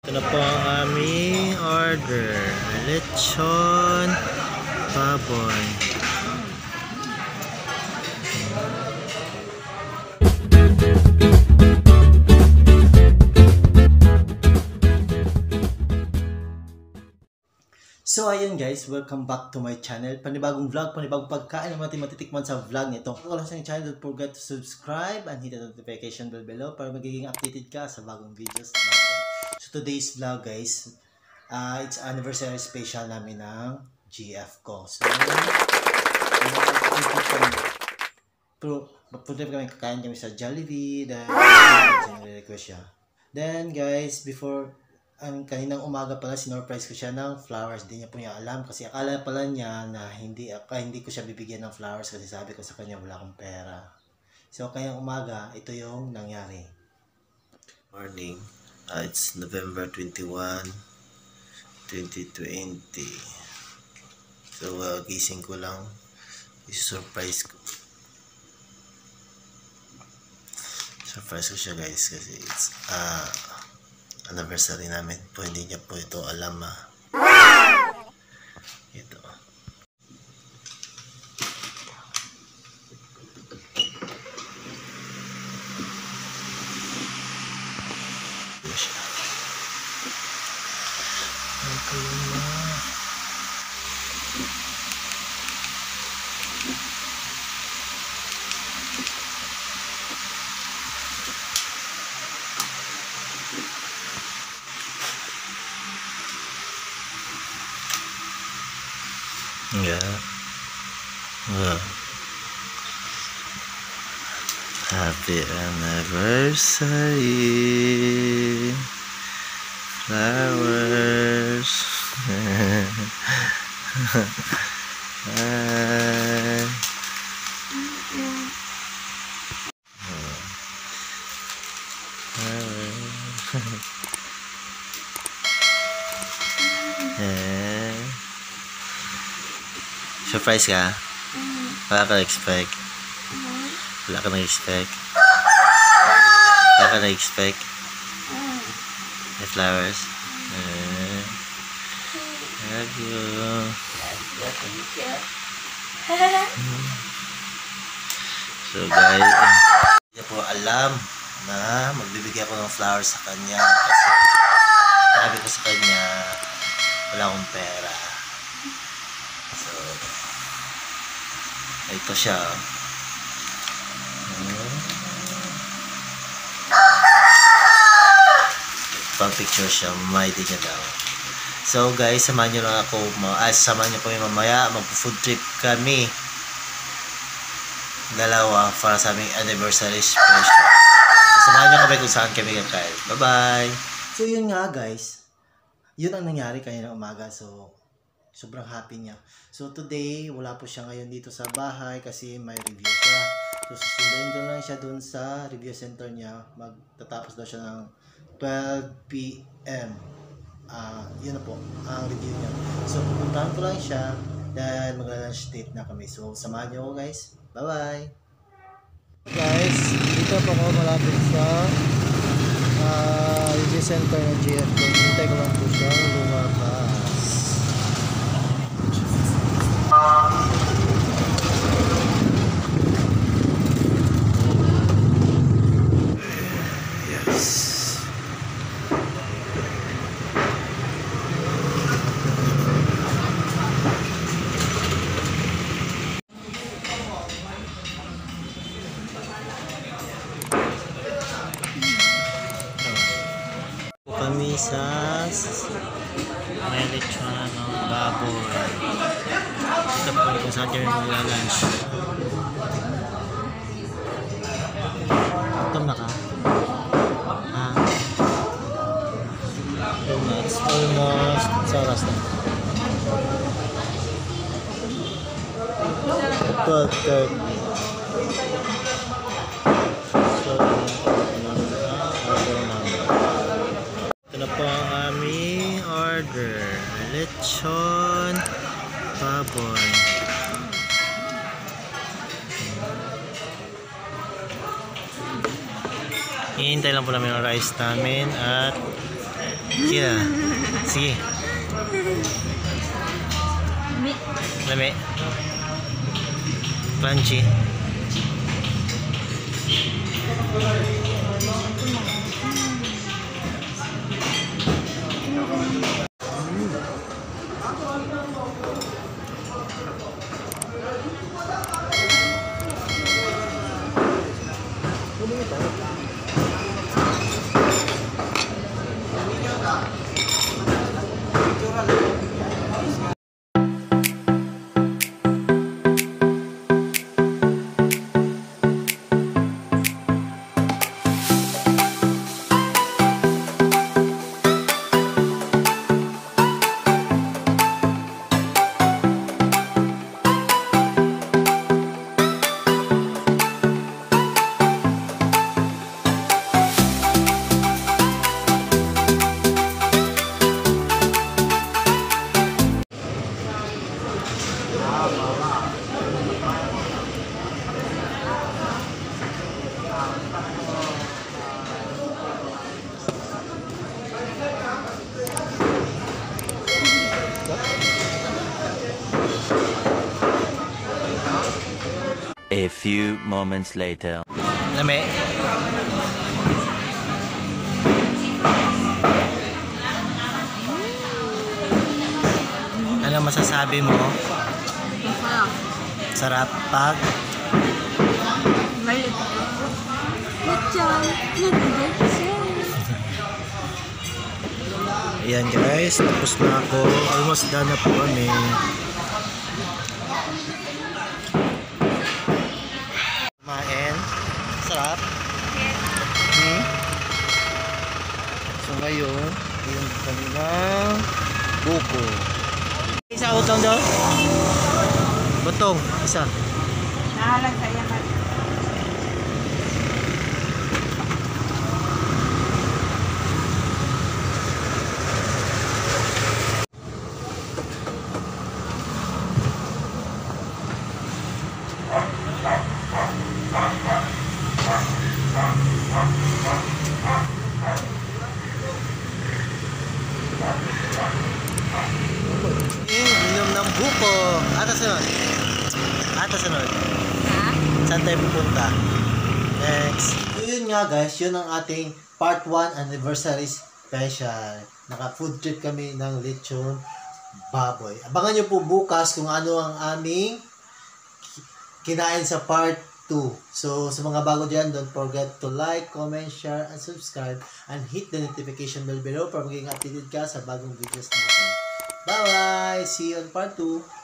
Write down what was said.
Ito na po ang aming order. Lechon baboy. So ayun guys, welcome back to my channel. Panibagong vlog, panibagong pagkain ang natin matitikman sa vlog nito. Kung wala sa channel, don't forget to subscribe and hit the notification bell below para magiging updated ka sa bagong videos natin. So today's vlog guys, it's anniversary special namin ng GF ko. So punta kami, kakain kami sa Jollibee dahil request siya. Then guys, before kaninang umaga pala sinorprise ko siya ng flowers. Hindi niya po niya alam kasi akala pala niya na hindi ko siya bibigyan ng flowers kasi sabi ko sa kanya wala akong pera. So kaya umaga, ito yung nangyari. Morning. It's November 21, 2020. So gising ko lang. I-surprise ko. Surprise ko siya guys kasi it's anniversary namin po, hindi niya po ito alam ito. Ito yung happy anniversary, flowers. Surprise ka? Wala ka na-expect? Wala ka na-expect? Wala ka na-expect? The flowers? Love you. So guys, hindi niya po alam na magbibigay ako ng flowers sa kanya kasi sabi ko sa kanya wala akong pera. So ito siya. Pang-picture siya, may di niya daw. So guys, samahan niyo lang ako, samahan niyo kami mamaya, mag-food trip kami. Dalawa para sa aming anniversary special. So, samahan niyo kami kung saan kami kakain. Bye-bye! So yun nga guys, yun ang nangyari kanina umaga. So sobrang happy niya. So today, wala po siya ngayon dito sa bahay kasi may review siya. So susunduin ko lang siya dun sa review center niya. Magtatapos daw siya ng 12 PM. Yun na po ang review niya. So pupuntahan ko lang siya dahil magla-lunch date na kami. So samahan niyo ako guys. Bye bye! Guys, dito po ako malapit sa review center ng GF. Hintay ko lang po siya lumabas. Kami sa may lechon baboy. Ito po kung saan kami magla-lunch. Gutom na ka? It's almost sa oras na. 12:30. Ito na po ang aming order. Lechon baboy. Hihintay lang po namin ang rice namin at Sige na. Sige. Lami. Crunchy. A few moments later. Lami. Ano masasabi mo? Masarap. Sarap pag May lechon. Lechon. Ayan guys, tapos na ako. Almost done na po kami. Kumain. Sarap. So ngayon, yung kanilang buko. Isa utang daw? Butong, isa. Nahalag sa yaman. Inom ng buko. Ata sunod. Ata sunod. Saan tayo pupunta? Next. So yun nga guys, yun ang ating part 1 anniversary special. Naka-food trip kami ng lechon baboy. Abangan nyo po bukas kung ano ang aming kinain sa part 2. So sa mga bago dyan, don't forget to like, comment, share, and subscribe. And hit the notification bell below para maging updated ka sa bagong videos natin. Bye-bye! See you on part 2.